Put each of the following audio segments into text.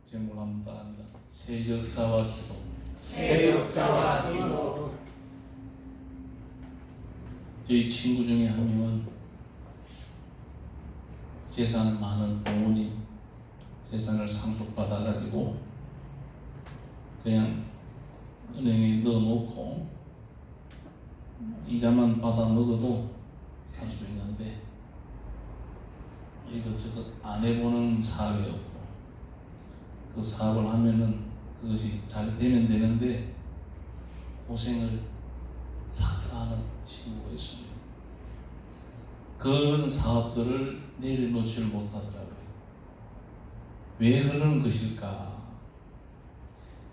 제목을 한번 따라합니다. 새 역사와 기도. 새 역사와 기도. 저희 친구 중에 한 명은 재산 많은 부모님 재산을 상속받아가지고 그냥 은행에 넣어놓고 이자만 받아 먹어도 살 수 있는데 이것저것 안 해보는 사업이었고 그 사업을 하면은 그것이 잘 되면 되는데 고생을 삭사하는 친구가 있습니다. 그런 사업들을 내려놓지를 못하더라고요. 왜 그러는 것일까?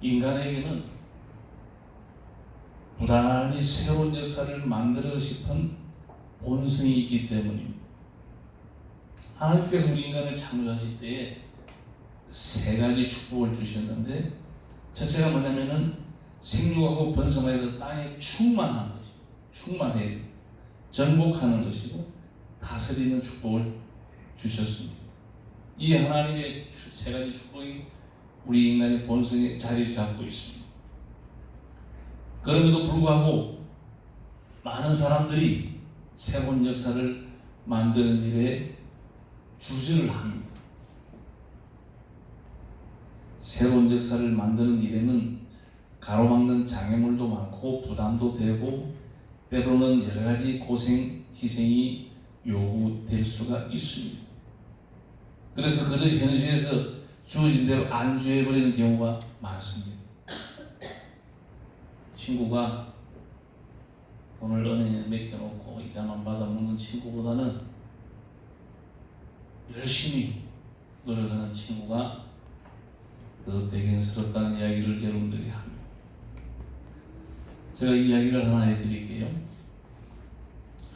인간에게는 부단히 새로운 역사를 만들고 싶은 본성이 있기 때문입니다. 하나님께서 우리 인간을 창조하실 때에 세 가지 축복을 주셨는데 첫째가 뭐냐면은 생육하고 번성해서 땅에 충만한 것이고 충만해 정복하는 것이고 다스리는 축복을 주셨습니다. 이 하나님의 세 가지 축복이 우리 인간의 본성에 자리를 잡고 있습니다. 그럼에도 불구하고 많은 사람들이 새로운 역사를 만드는 일에 주저를 합니다. 새로운 역사를 만드는 일에는 가로막는 장애물도 많고 부담도 되고 때로는 여러 가지 고생, 희생이 요구될 수가 있습니다. 그래서 그저 현실에서 주어진 대로 안주해버리는 경우가 많습니다. 친구가 돈을 은행에 맡겨놓고 이자만 받아먹는 친구보다는 열심히 노력하는 친구가 더 대견스럽다는 이야기를 여러분들이 합니다. 제가 이야기를 하나 해드릴게요.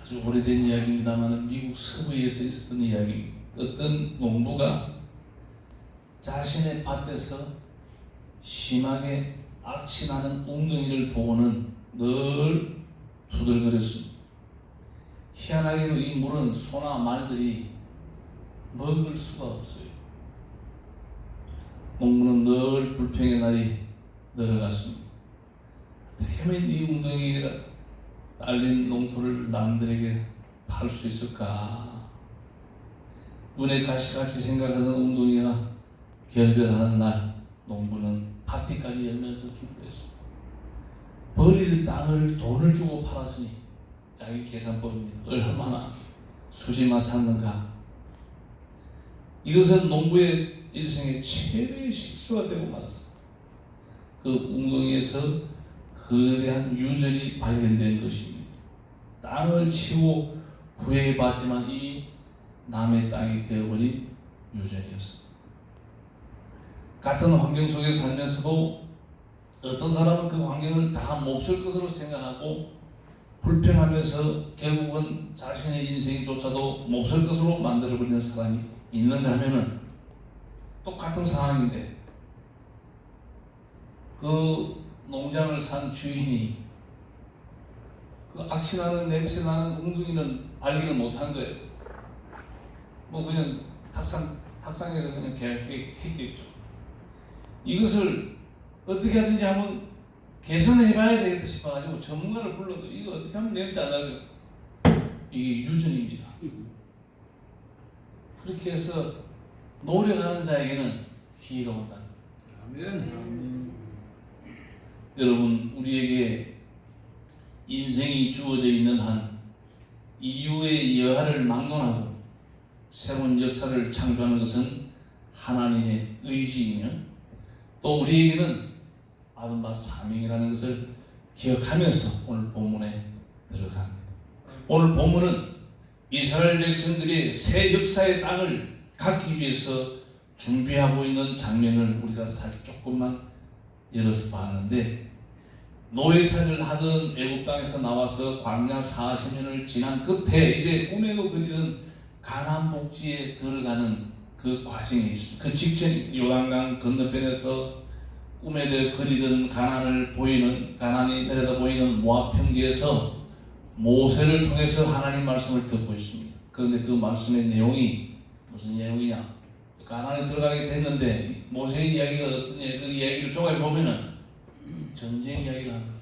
아주 오래된 이야기입니다만 미국 서부에서 있었던 이야기입니다. 어떤 농부가 자신의 밭에서 심하게 악취나는 웅덩이를 보고는 늘 두들거렸습니다. 희한하게도 이 물은 소나 말들이 먹을 수가 없어요. 농부는 늘 불평의 날이 늘어갔습니다. 어떻게 하면 이 웅덩이가 딸린 농토를 남들에게 팔 수 있을까? 눈에 가시같이 생각하는 웅덩이가 결별하는 날 농부는 파티까지 열면서 기뻐했습니다. 버릴 땅을 돈을 주고 팔았으니 자기 계산법입니다. 얼마나 수지마 찾는가. 이것은 농부의 일생의 최대의 실수가 되고 말았습니다. 그 웅덩이에서 거대한 유전이 발견된 것입니다. 땅을 치고 후회받지만 이미 남의 땅이 되어버린 유전이었습니다. 같은 환경 속에 살면서도 어떤 사람은 그 환경을 다 몹쓸 것으로 생각하고 불평하면서 결국은 자신의 인생조차도 몹쓸 것으로 만들어버리는 사람이 있는가 하면은 똑같은 상황인데 그 농장을 산 주인이 그 악취나는 냄새나는 웅덩이는 발견을 못한 거예요. 뭐 그냥 탁상에서 그냥 계약했겠죠. 이것을 어떻게 하든지 한번 개선해봐야 되겠다 싶어가지고 전문가를 불러도 이거 어떻게 하면 냄새 안 나죠? 이게 유전입니다. 그렇게 해서 노력하는 자에게는 기회가 온다. 아멘. 여러분, 우리에게 인생이 주어져 있는 한 이유의 여하를 막론하고 새로운 역사를 창조하는 것은 하나님의 의지이며 또 우리에게는 받은 바 사명이라는 것을 기억하면서 오늘 본문에 들어갑니다. 오늘 본문은 이스라엘 백성들이 새 역사의 땅을 갖기 위해서 준비하고 있는 장면을 우리가 조금만 열어서 봤는데 노예살이를 하던 애굽 땅에서 나와서 광야 40년을 지난 끝에 이제 꿈에도 그리던 가나안 복지에 들어가는 그 과정이 있습니다. 그 직전 요단강 건너편에서 꿈에 그리던 가나안이 내려다 보이는 모압 평지에서 모세를 통해서 하나님 말씀을 듣고 있습니다. 그런데 그 말씀의 내용이 무슨 내용이냐? 가나안에 들어가게 됐는데 모세의 이야기가 어떠냐, 그 이야기를 조각해 보면은 전쟁 이야기를 합니다.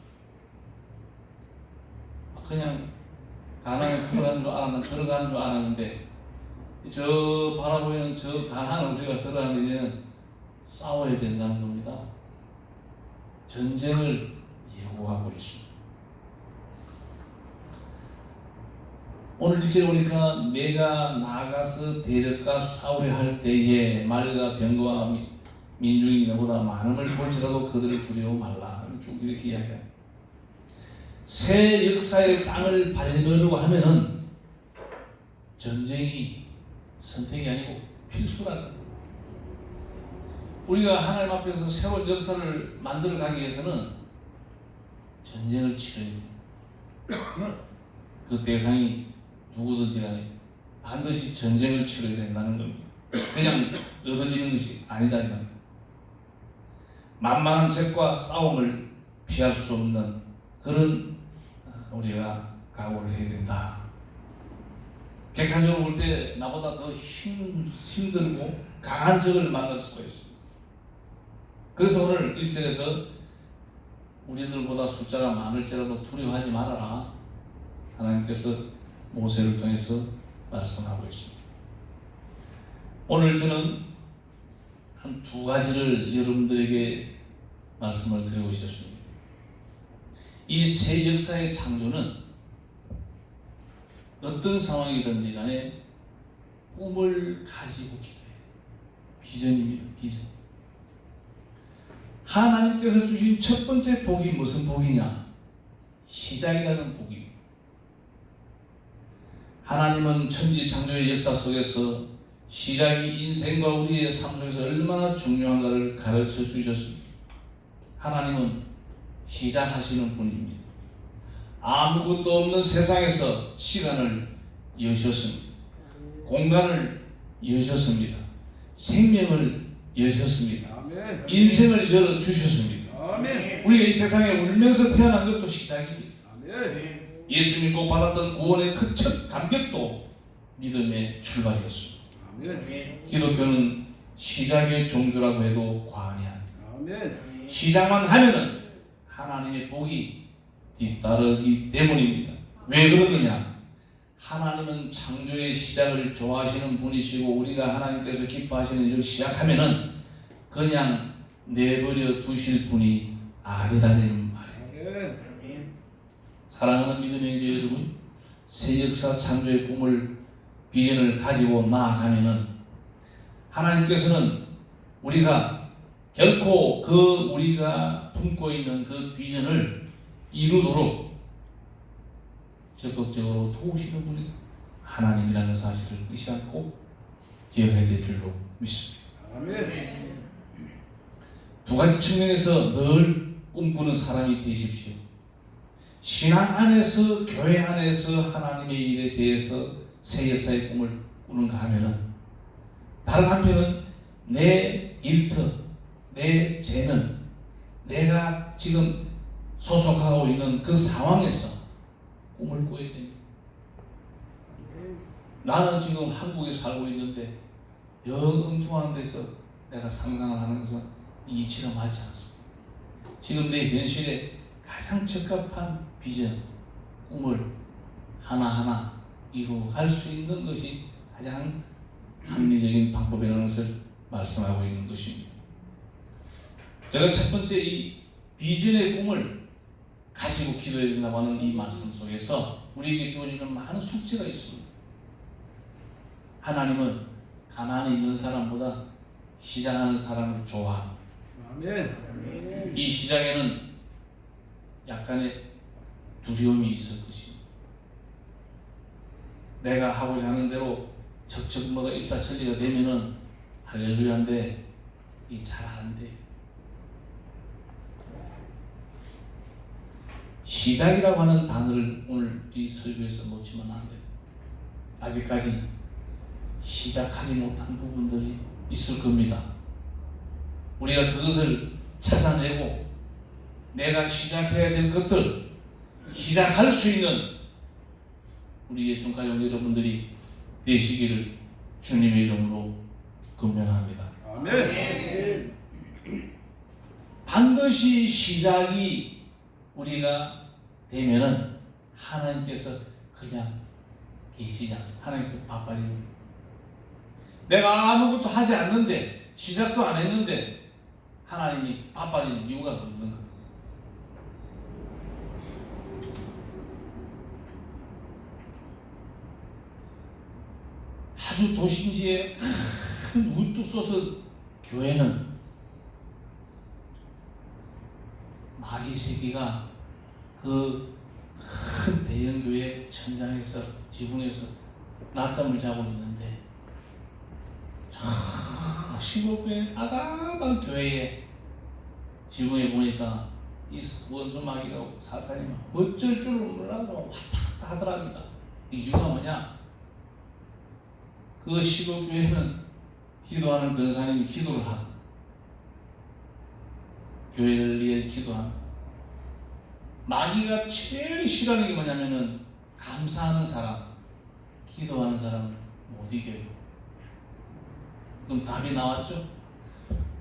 그냥 가나안에 들어가는 줄 알았는데 저 바라보이는 저 가나안을 우리가 들어가는 데는 싸워야 된다는 겁니다. 전쟁을 예고하고 있습니다. 오늘 1절에 보니까 내가 나가서 대적과 싸우려 할 때에 말과 병거와 민중이 너보다 많음을 볼지라도 그들을 두려워 말라. 쭉 이렇게 이야기합니다. 새 역사의 땅을 밟으려고 하면은 전쟁이 선택이 아니고 필수라는 거예요. 우리가 하나님 앞에서 새로운 역사를 만들어 가기 위해서는 전쟁을 치러야 돼요. 그 대상이 누구든지 간에 반드시 전쟁을 치러야 된다는 겁니다. 그냥 얻어지는 것이 아니다. 만만한 적과 싸움을 피할 수 없는 그런 우리가 각오를 해야 된다. 객관적으로 볼 때 나보다 더 힘들고 강한 적을 만날 수가 있습니다. 그래서 오늘 1절에서 우리들보다 숫자가 많을지라도 두려워하지 말아라. 하나님께서 모세를 통해서 말씀하고 있습니다. 오늘 저는 한 두 가지를 여러분들에게 말씀을 드리고 싶습니다. 이 새 역사의 창조는 어떤 상황이든지 간에 꿈을 가지고 기도해야 돼요. 비전입니다. 비전. 하나님께서 주신 첫 번째 복이 무슨 복이냐? 시작이라는 복입니다. 하나님은 천지창조의 역사 속에서 시작이 인생과 우리의 삶 속에서 얼마나 중요한가를 가르쳐 주셨습니다. 하나님은 시작하시는 분입니다. 아무것도 없는 세상에서 시간을 여셨습니다. 공간을 여셨습니다. 생명을 여셨습니다. 아멘. 인생을 열어주셨습니다. 아멘. 우리가 이 세상에 울면서 태어난 것도 시작입니다. 아멘. 예수 믿고 받았던 구원의 그 첫 감격도 믿음의 출발이었습니다. 아멘. 기독교는 시작의 종교라고 해도 과언이 아닙니다. 아멘. 시작만 하면은 하나님의 복이 뒤따르기 때문입니다. 왜 그러느냐? 하나님은 창조의 시작을 좋아하시는 분이시고 우리가 하나님께서 기뻐하시는 일을 시작하면은 그냥 내버려 두실 분이 아니다는 말입니다. 사랑하는 믿음의 형제 여러분, 새 역사 창조의 꿈을 비전을 가지고 나아가면은 하나님께서는 우리가 결코 그 우리가 품고 있는 그 비전을 이루도록 적극적으로 도우시는 분이 하나님이라는 사실을 잊지 않고 기억해야 될 줄로 믿습니다. 아멘. 두 가지 측면에서 늘 꿈꾸는 사람이 되십시오. 신앙 안에서, 교회 안에서 하나님의 일에 대해서 새 역사의 꿈을 꾸는가 하면은 다른 한편은 내 일터, 내 재능, 내가 지금 소속하고 있는 그 상황에서 꿈을 꾸어야 됩니다. 나는 지금 한국에 살고 있는데 영 엉뚱한 데서 내가 상상을 하는 것은 이치가 맞지 않습니다. 지금 내 현실에 가장 적합한 비전, 꿈을 하나하나 이루어갈 수 있는 것이 가장 합리적인 방법이라는 것을 말씀하고 있는 것입니다. 제가 첫 번째 이 비전의 꿈을 가지고 기도해야 된다고 하는 이 말씀 속에서 우리에게 주어지는 많은 숙제가 있습니다. 하나님은 가난에 있는 사람보다 시작하는 사람을 좋아합니다. 아멘. 이 시작에는 약간의 두려움이 있을 것입니다. 내가 하고자 하는 대로 척척 뭐가 일사천리가 되면은 할렐루야인데 이 잘 안 돼. 시작이라고 하는 단어를 오늘 이 설교에서 놓치면 안 돼요. 아직까지 시작하지 못한 부분들이 있을 겁니다. 우리가 그것을 찾아내고 내가 시작해야 될 것들, 시작할 수 있는 우리의 중가족 여러분들이 되시기를 주님의 이름으로 근면합니다. 아멘. 반드시 시작이 우리가 되면은 하나님께서 그냥 계시지 않습니다. 하나님께서 바빠집니다. 내가 아무것도 하지 않는데, 시작도 안 했는데 하나님이 바빠지는 이유가 없는 거예요. 아주 도심지에 큰 우뚝 솟은 교회는 마귀 세계가 그 큰 대형 교회 천장에서 지붕에서 낮잠을 자고 있는데 시골교회 아담한 교회에 지붕에 보니까 이 원수 마귀가 사탄이 막 어쩔 줄을 몰라서 왔다 갔다 하더랍니다. 이유가 뭐냐? 그 시골교회는 기도하는 권사님이 기도를 하거든. 교회를 위해 기도합니다. 마귀가 제일 싫어하는 게 뭐냐면은 감사하는 사람, 기도하는 사람을 못 이겨요. 그럼 답이 나왔죠?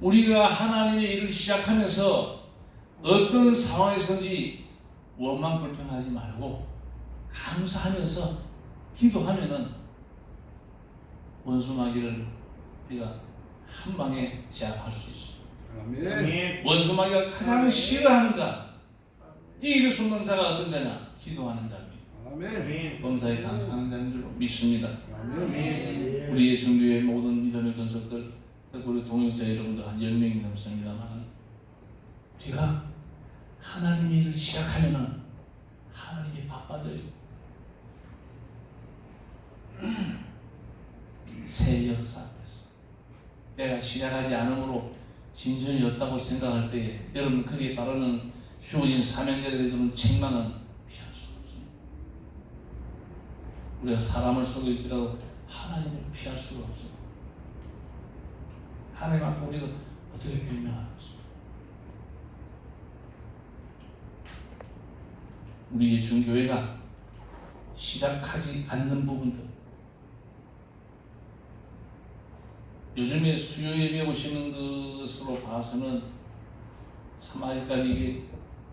우리가 하나님의 일을 시작하면서 어떤 상황에서든지 원망 불평하지 말고 감사하면서 기도하면은 원수 마귀를 우리가 한 방에 제압할 수 있어요. 아멘. 원수 마귀가 가장 싫어하는 자, 이길 수 없는 자가 어떤 자냐? 기도하는 자입니다. 아멘. 범사에 감사하는 자인 줄로 믿습니다. 아멘. 우리의 중교의 모든 믿음의 권속들, 우리 동역자 여러분들 한 10명이 넘습니다만, 우리가 하나님의 일을 시작하면은 하나님이 바빠져요. 새 역사 앞에서 내가 시작하지 않으므로 진전이 없다고 생각할 때에 여러분 그에 따르는 주어진 사명자들에 대한 책망은 피할 수 없습니다. 우리가 사람을 속일지라도 하나님을 피할 수가 없습니다. 하나님 앞에 우리가 어떻게 변명하겠습니까? 우리의 중교회가 시작하지 않는 부분들, 요즘에 수요 예배 오시는 것으로 봐서는 참 아직까지 이게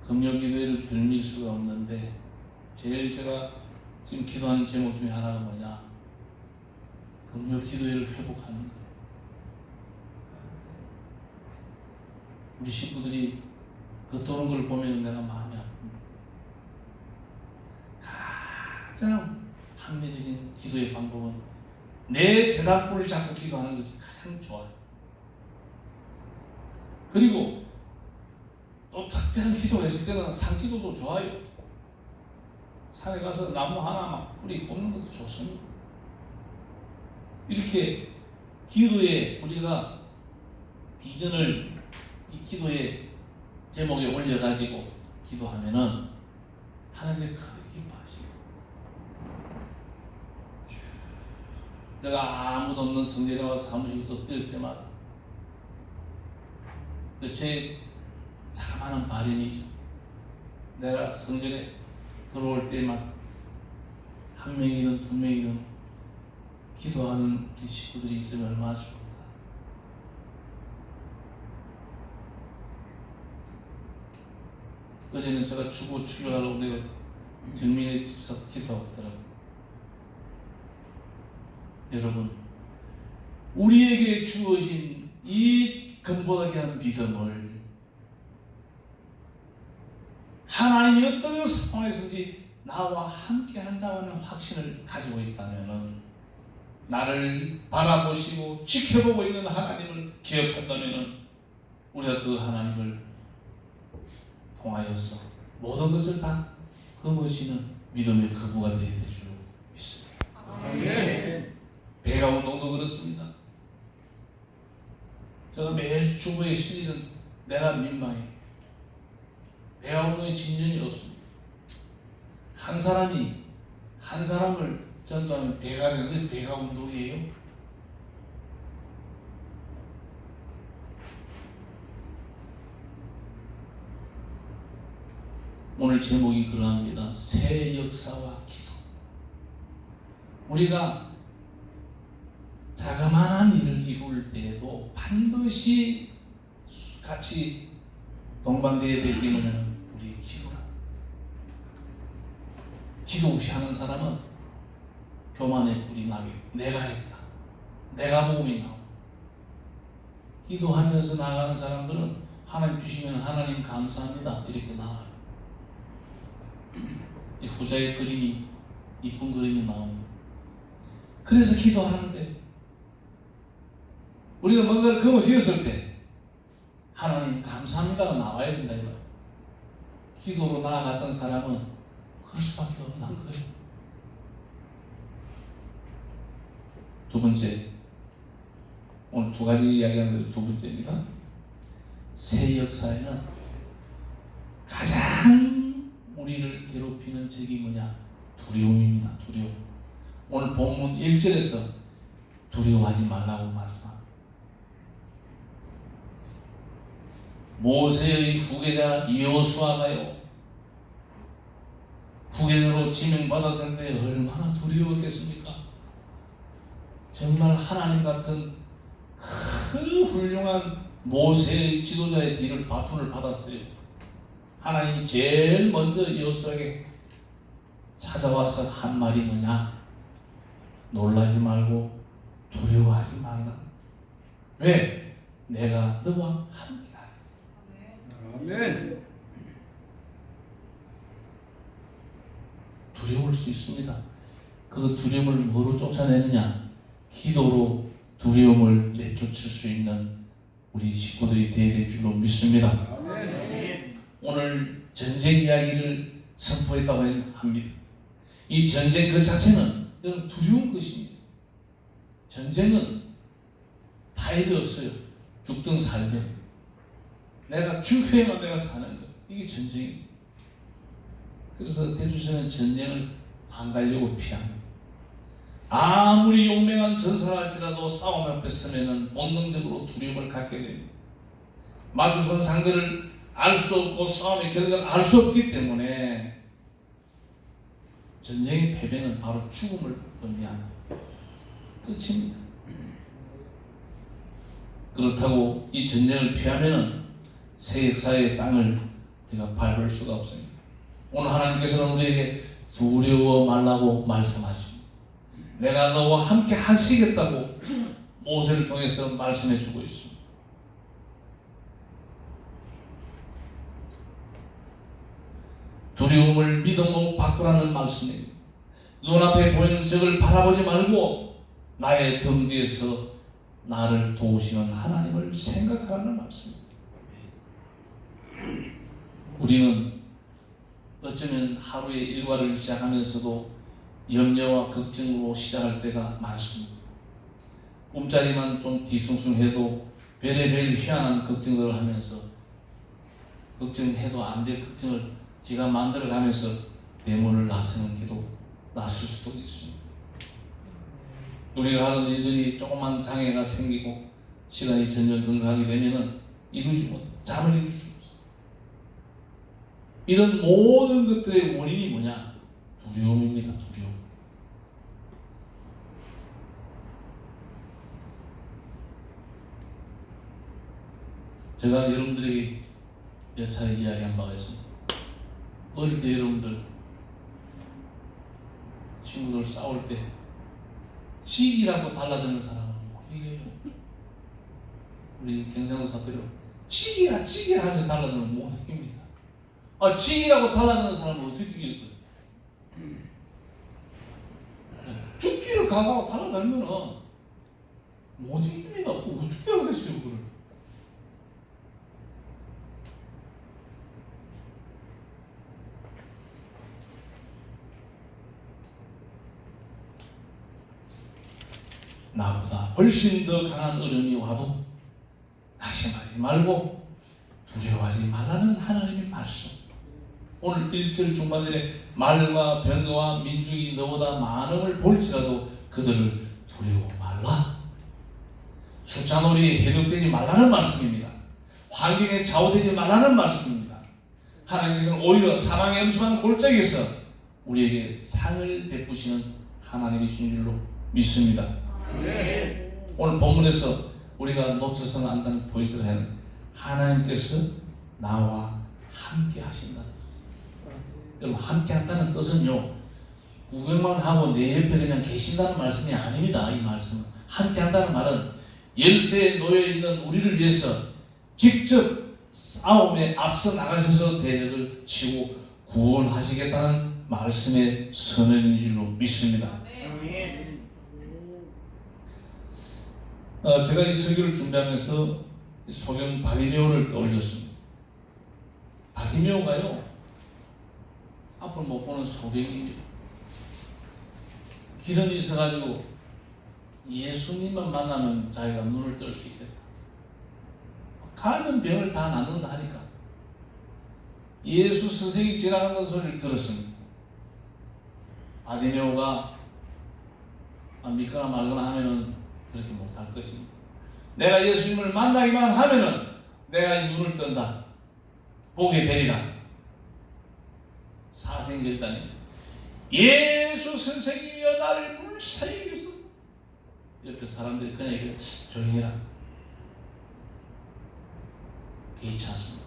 금요기도회를 들밀 수가 없는데, 제일 제가 지금 기도하는 제목 중에 하나가 뭐냐? 금요기도회를 회복하는 거예요. 우리 식구들이 겉도는 걸 보면 내가 마음이 아픕니다. 가장 합리적인 기도의 방법은 내 재단불을 잡고 기도하는 것이 가장 좋아요. 그리고 또 특별한 기도를 했을 때는 산기도도 좋아요. 산에 가서 나무 하나 막 뿌리 뽑는 것도 좋습니다. 이렇게 기도에 우리가 비전을 이 기도의 제목에 올려가지고 기도하면은 하나님의 크게 기뻐하시고, 제가 아무도 없는 성전에 와서 사무실 엎드릴 때마다 제 자그마한 바람이죠. 내가 성전에 들어올 때만 한 명이든 두 명이든 기도하는 우리 식구들이 있으면 얼마나 좋을까. 어제는 제가 주고 출근하려고 내가 정민의 집사 기도하고 있더라고요. 여러분, 우리에게 주어진 이 근본하게 한 믿음을 하나님이 어떤 상황에서든지 나와 함께 한다는 확신을 가지고 있다면, 나를 바라보시고 지켜보고 있는 하나님을 기억한다면, 우리가 그 하나님을 통하여서 모든 것을 다 거머쥐는 믿음의 거부가 되어야 될 줄 믿습니다. 아멘. 배가 운동도 그렇습니다. 제가 매주 주부에 실리는 내가 민망해. 배가 운동에 진전이 없습니다. 한 사람을 전도하면 배가 되는데 배가 운동이에요. 오늘 제목이 그러합니다. 새 역사와 기도. 우리가 자그마한 일을 이룰 때에도 반드시 같이 동반되어야 될 게 뭐냐면 우리의 기도라. 기도 없이 하는 사람은 교만의 불이 나게 내가 했다, 내가 모험이 나오고, 기도하면서 나가는 사람들은 하나님 주시면 하나님 감사합니다 이렇게 나와요. 이 후자의 그림이 이쁜 그림이 나옵니다. 그래서 기도하는 거예요. 우리가 뭔가를 거머쥐었을 때 하나님 감사합니다가 나와야 된다 이거예요. 기도로 나아갔던 사람은 그럴 수밖에 없는 거예요. 두 번째, 오늘 두 가지 이야기하는데 두 번째입니다. 새 역사에는 가장 우리를 괴롭히는 적이 뭐냐? 두려움입니다. 두려움. 오늘 본문 1절에서 두려워하지 말라고 말씀합니다. 모세의 후계자 여호수아가요, 후계자로 지명받았을 때 얼마나 두려웠겠습니까? 정말 하나님 같은 큰 훌륭한 모세의 지도자의 뒤를 바톤을 받았어요. 하나님이 제일 먼저 여호수아에게 찾아와서 한 말이 뭐냐? 놀라지 말고 두려워하지 말라. 왜? 내가 너와 함께하리. 아멘. 두려울 수 있습니다. 그 두려움을 뭐로 쫓아내느냐? 기도로 두려움을 내쫓을 수 있는 우리 식구들이 되어야 될 줄로 믿습니다. 아멘. 오늘 전쟁 이야기를 선포했다고 합니다. 이 전쟁 그 자체는 여러분 두려운 것입니다. 전쟁은 타협이 없어요. 죽든 살든 내가 죽어야만 내가 사는 것, 이게 전쟁입니다. 그래서 대주선은 전쟁을 안 가려고 피합니다. 아무리 용맹한 전사를 할지라도 싸움 앞에 서면은 본능적으로 두려움을 갖게 됩니다. 마주선 상대를 알 수 없고 싸움의 결과를 알 수 없기 때문에 전쟁의 패배는 바로 죽음을 의미합니다. 끝입니다. 그렇다고 이 전쟁을 피하면은 새 역사의 땅을 우리가 밟을 수가 없습니다. 오늘 하나님께서는 우리에게 두려워 말라고 말씀하십니다. 내가 너와 함께 하시겠다고 모세를 통해서 말씀해 주고 있습니다. 두려움을 믿음으로 바꾸라는 말씀입니다. 눈앞에 보이는 적을 바라보지 말고 나의 등 뒤에서 나를 도우시는 하나님을 생각하라는 말씀입니다. 우리는 어쩌면 하루의 일과를 시작하면서도 염려와 걱정으로 시작할 때가 많습니다. 꿈자리만 좀 뒤숭숭해도 별의별 희한한 걱정들을 하면서 걱정해도 안 될 걱정을 지가 만들어가면서 대문을 나서는 길로 나설 수도 있습니다. 우리가 하는 일들이 조그만 장애가 생기고 시간이 점점 능가하게 되면은 이루지 못, 잠을 이룰 수 없어요. 이런 모든 것들의 원인이 뭐냐? 두려움입니다. 두려움. 제가 여러분들에게 몇 차례 이야기한 바가 있습니다. 어릴 때 여러분들 친구들 싸울 때 찌기라고 달라드는 사람은 이게 우리 경상도 사투리로 찌기라 하면서 달라드는 못 이깁니다. 아, 찌기라고 달라드는 사람은 어떻게 이길 거예요? 죽기를 각오하고 달라들면은 못 이깁니다. 어떻게 하겠어요, 그걸? 나보다 훨씬 더 강한 어려움이 와도 낙심하지 말고 두려워하지 말라는 하나님의 말씀. 오늘 1절 중반절에 말과 병거와 민중이 너보다 많음을 볼지라도 그들을 두려워 말라. 숫자놀이에 현혹되지 말라는 말씀입니다. 환경에 좌우되지 말라는 말씀입니다. 하나님께서는 오히려 사망의 엄청난 골짜기에서 우리에게 상을 베푸시는 하나님이신 줄로 믿습니다. 아멘. 오늘 본문에서 우리가 놓쳐서는 안 되는 포인트가 하나님께서 나와 함께 하신다는 거죠. 여러분, 함께 한다는 뜻은요, 구경만 하고 내 옆에 그냥 계신다는 말씀이 아닙니다. 이 말씀은 함께 한다는 말은 열세에 놓여있는 우리를 위해서 직접 싸움에 앞서 나가셔서 대적을 치고 구원하시겠다는 말씀의 선언인 줄로 믿습니다. 아멘. 제가 이 설교를 준비하면서 소경 바디메오를 떠올렸습니다. 바디메오가요, 앞을 못 보는 소경입니다. 기름이 있어가지고 예수님만 만나면 자기가 눈을 뜰 수 있겠다. 가진 병을 다 낫는다 하니까 예수 선생이 지나가는 소리를 들었습니다. 바디메오가 믿거나 말거나 하면은 그렇게 못할 것입니다. 내가 예수님을 만나기만 하면은 내가 이 눈을 뜬다, 보게 되리라. 사생결단입니다. 예수 선생님이여 나를 불쌍히 여기소. 옆에 사람들이 그냥 얘기해, 조용히 해라. 개의치 않습니다.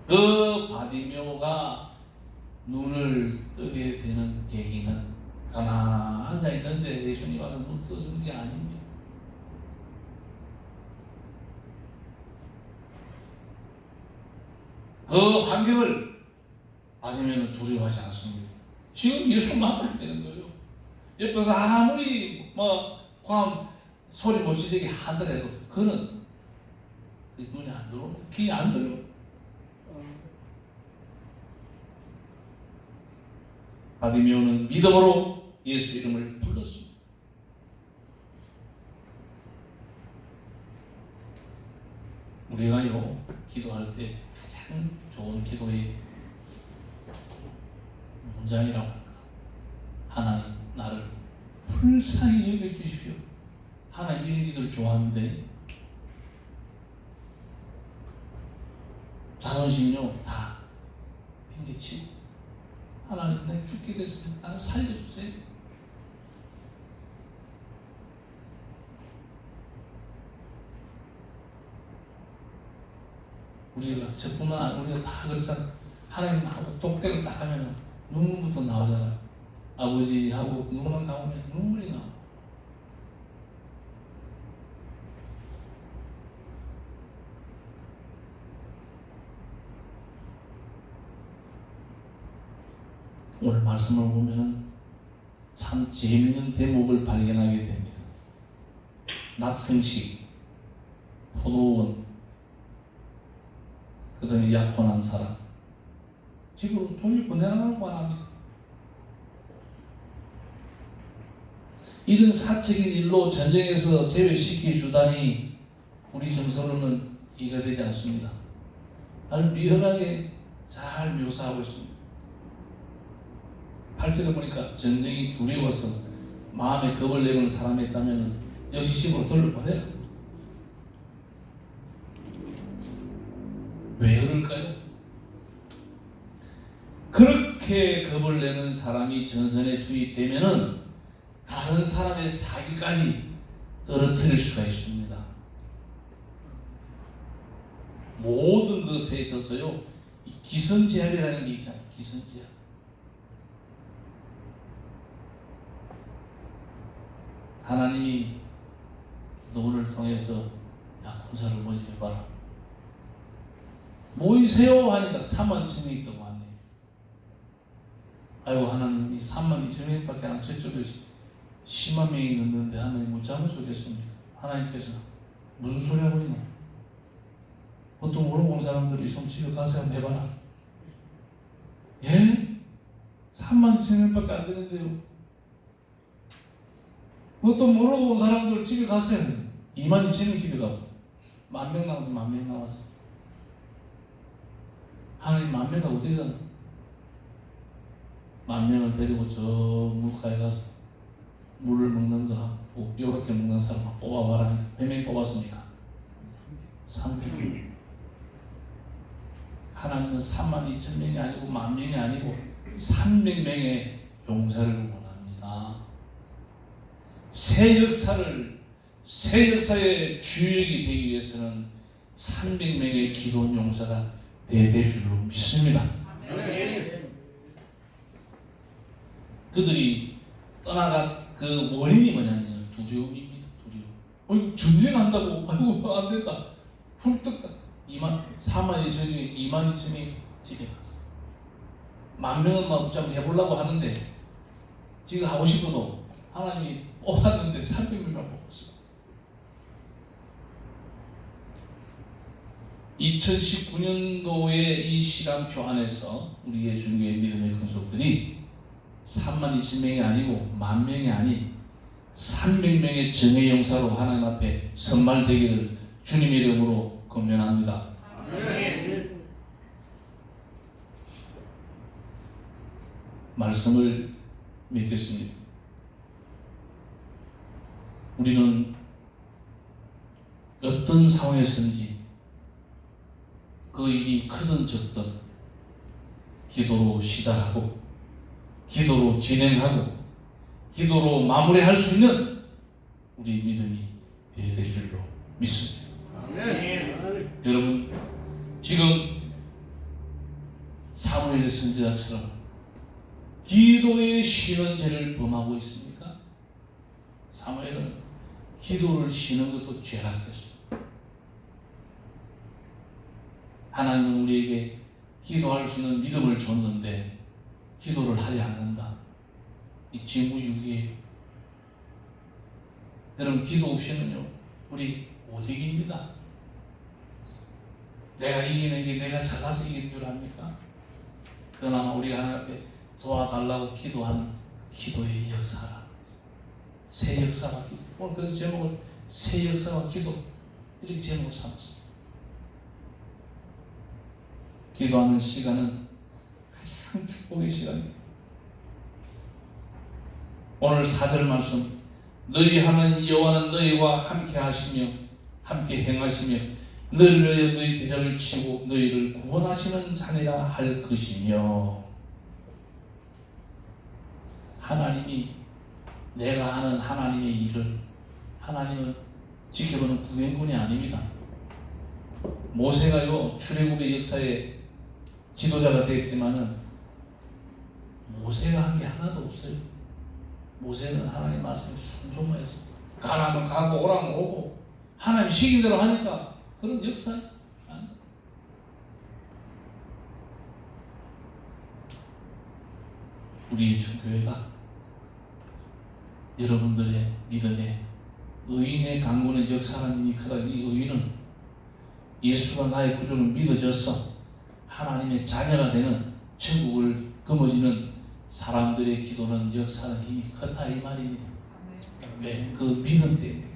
그 바디메오가 눈을 뜨게 되는 계기는 가만히 앉아 있는데 예수님 와서 눈 떠주는 게 아닙니다. 그 환경을 바디메오는 두려워하지 않습니다. 지금 예수 만나야 되는 거예요. 옆에서 아무리 소리 못 지르게 하더라도 그는 눈이 안 들어오고 귀에 안 들어요. 바디메오는 믿음으로 예수 이름을 불렀습니다. 우리가요, 기도할 때 가장 좋은 기도의 문장이라고 할까? 하나님, 나를 불쌍히 여겨주십시오. 하나님 이런 기도를 좋아하는데 자존심요 다 핑계치고 하나님, 내가 죽게 됐으면 나를 살려주세요. 우리가 저뿐만 아니라 우리가 다 그렇잖아. 하나님하고 똑대를 딱 하면 눈물부터 나오잖아. 아버지하고 눈만 감으면 눈물이 나와. 오늘 말씀을 보면 참 재미있는 대목을 발견하게 됩니다. 낙성식, 포도원, 그 다음에 약혼한 사람, 집으로 돌려보내라고 합니다. 이런 사적인 일로 전쟁에서 제외시켜주다니 우리 정서로는 이해가 되지 않습니다. 아주 미연하게 잘 묘사하고 있습니다. 8절에 보니까 전쟁이 두려워서 마음에 겁을 내는 사람이 있다면 역시 집으로 돌려보내라. 왜 그럴까요? 그렇게 겁을 내는 사람이 전선에 투입되면은 다른 사람의 사기까지 떨어뜨릴 수가 있습니다. 모든 것에 있어서요, 이 기선제압이라는 게 있잖아요. 기선제압. 하나님이 너를 통해서 야, 군사를 모집해봐라. 모이세요 하니까 3만 2천 명 있다고 하네. 아이고, 하나님 이 3만 2천 명밖에 안 저쪽에 10만 명이 있는데 하나님 못 잡아주겠습니까? 하나님께서 무슨 소리 하고 있나? 보통 모르고 온 사람들이 좀 집에 가서 한번 해봐라. 예? 3만 2천 명밖에 안 되는데요. 보통 모르고 온 사람들 집에 가서 해야 돼요. 2만 2천 명 집에 가고 10,000명 나와서 10,000명 나와서 하나님 10,000명 가고 되잖아. 10,000명을 데리고 저 물가에 가서 물을 먹는 거랑 요렇게 먹는 사람 뽑아봐라. 몇 명 뽑았습니까? 300명. 하나님은 32,000명이 아니고 10,000명이 아니고 300명의 용사를 원합니다. 새 역사의 주역이 되기 위해서는 300명의 기도원 용사가 될 줄로 믿습니다. 그들이 떠나간 그 원인이 뭐냐면 두려움입니다. 두려움. 전쟁한다고 아이고 안 된다. 훌떡 4만 2천이 2만 2천이 집에 갔어. 10,000명은 막 좀 해보려고 하는데 지금 하고 싶어도 하나님이 뽑았는데 300명만 뽑았어. 2019년도의 이 시간표 안에서 우리의 중교의 믿음의 근속들이 32,000명이 아니고 10,000명이 아닌 300명의 정의 용사로 하나님 앞에 선발되기를 주님의 이름으로 권면합니다. 말씀을 맺겠습니다. 우리는 어떤 상황에서든지 그 일이 크든 적든 기도로 시작하고 기도로 진행하고 기도로 마무리할 수 있는 우리 믿음이 되어야 될 줄로 믿습니다. 여러분 지금 사무엘 선지자처럼 기도에 쉬는 죄를 범하고 있습니까? 사무엘은 기도를 쉬는 것도 죄락했어요. 하나님은 우리에게 기도할 수 있는 믿음을 줬는데 기도를 하지 않는다. 이 징후유기예요. 여러분 기도 없이는요 우리 못 이깁니다. 내가 이기는 게 내가 작아서 이긴 줄 압니까? 그러나 우리가 하나님 앞에 도와달라고 기도하는 기도의 역사라. 새 역사와 기도. 오늘 그래서 제목을 새 역사와 기도 이렇게 제목을 삼았습니다. 기도하는 시간은 가장 축복의 시간입니다. 오늘 4절 말씀 너희 하나님 여호와는 너희와 함께 하시며 함께 행하시며 너희를 위하여 너희 대적을 치고 너희를 구원하시는 자니라 할 것이며 하나님이 내가 하는 하나님의 일을 하나님은 지켜보는 구경꾼이 아닙니다. 모세가요 출애굽의 역사에 지도자가 되었지만은 모세가 한 게 하나도 없어요. 모세는 하나님 말씀에 순종만 해서 가라면 가고 오라면 오고 하나님 시킨 대로 하니까 그런 역사 안 우리의 주교회가 여러분들의 믿음에 의인의 강구는 역사라는 힘이 크다. 이 의인은 예수가 나의 구주를 믿어져서 하나님의 자녀가 되는 천국을 거머쥐는 사람들의 기도는 역사는 힘이 크다 이 말입니다. 왜? 그 믿음 때문에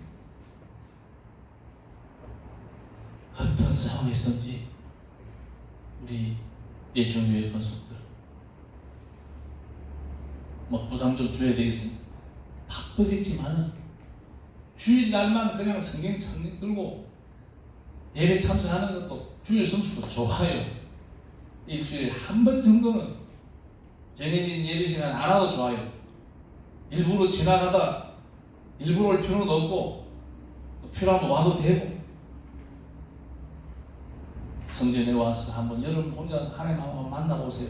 어떤 상황에서든지 우리 예정교회 권속들 뭐 부담 좀 줘야 되겠습니다. 바쁘겠지만은 주일날만 그냥 성경 들고 예배 참석하는 것도 주일 성수도 좋아요. 일주일에 한 번 정도는 정해진 예배 시간 안 와도 좋아요. 일부러 지나가다 일부러 올 필요는 없고 필요하면 와도 되고 성전에 와서 한번 여러분 혼자 하나님 한번 만나보세요.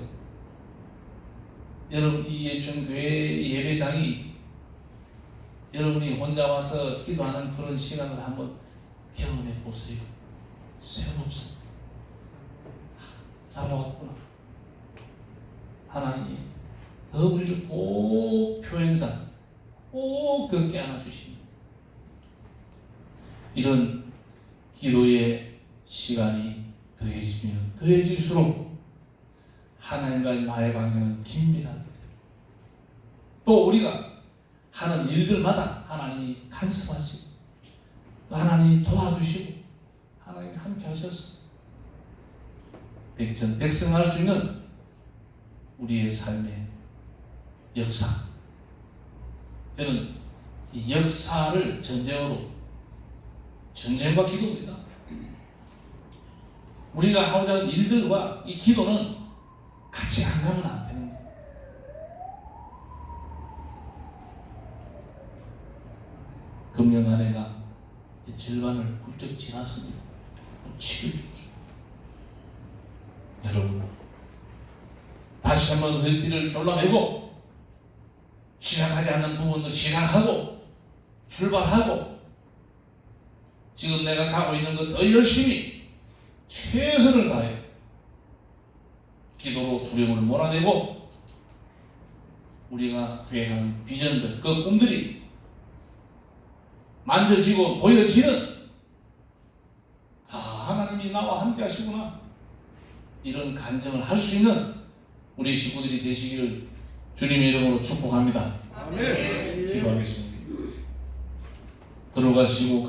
여러분 이 예중교회 예배장이 여러분이 혼자 와서 기도하는 그런 시간을 한번 경험해 보세요. 소용없어. 사모했구나. 하나님이 더 우리를 꼭 표현상 꼭 더 깨어나주십니다. 이런 기도의 시간이 더해지면 더해질수록 하나님과의 나의 관계는 긴밀하게 돼요. 또 우리가 하는 일들마다 하나님이 간섭하시고 하나님이 도와주시고 하나님이 함께 하셨어. 백성할 수 있는 우리의 삶의 역사. 저는 이 역사를 전쟁과 기도입니다. 우리가 하고자 하는 일들과 이 기도는 같이 안 가면 안 되는 거예요. 훌쩍 지났습니다. 치를 주십시오. 여러분, 다시 한번 허리띠를 졸라매고 시작하지 않는 부분도 시작하고 출발하고 지금 내가 가고 있는 것 더 열심히 최선을 다해 기도로 두려움을 몰아내고 우리가 계획한 비전들, 그 꿈들이 만져지고 보여지는 하나님이 나와 함께 하시구나 이런 간증을 할 수 있는 우리 식구들이 되시기를 주님의 이름으로 축복합니다. 아멘. 기도하겠습니다. 들어가시고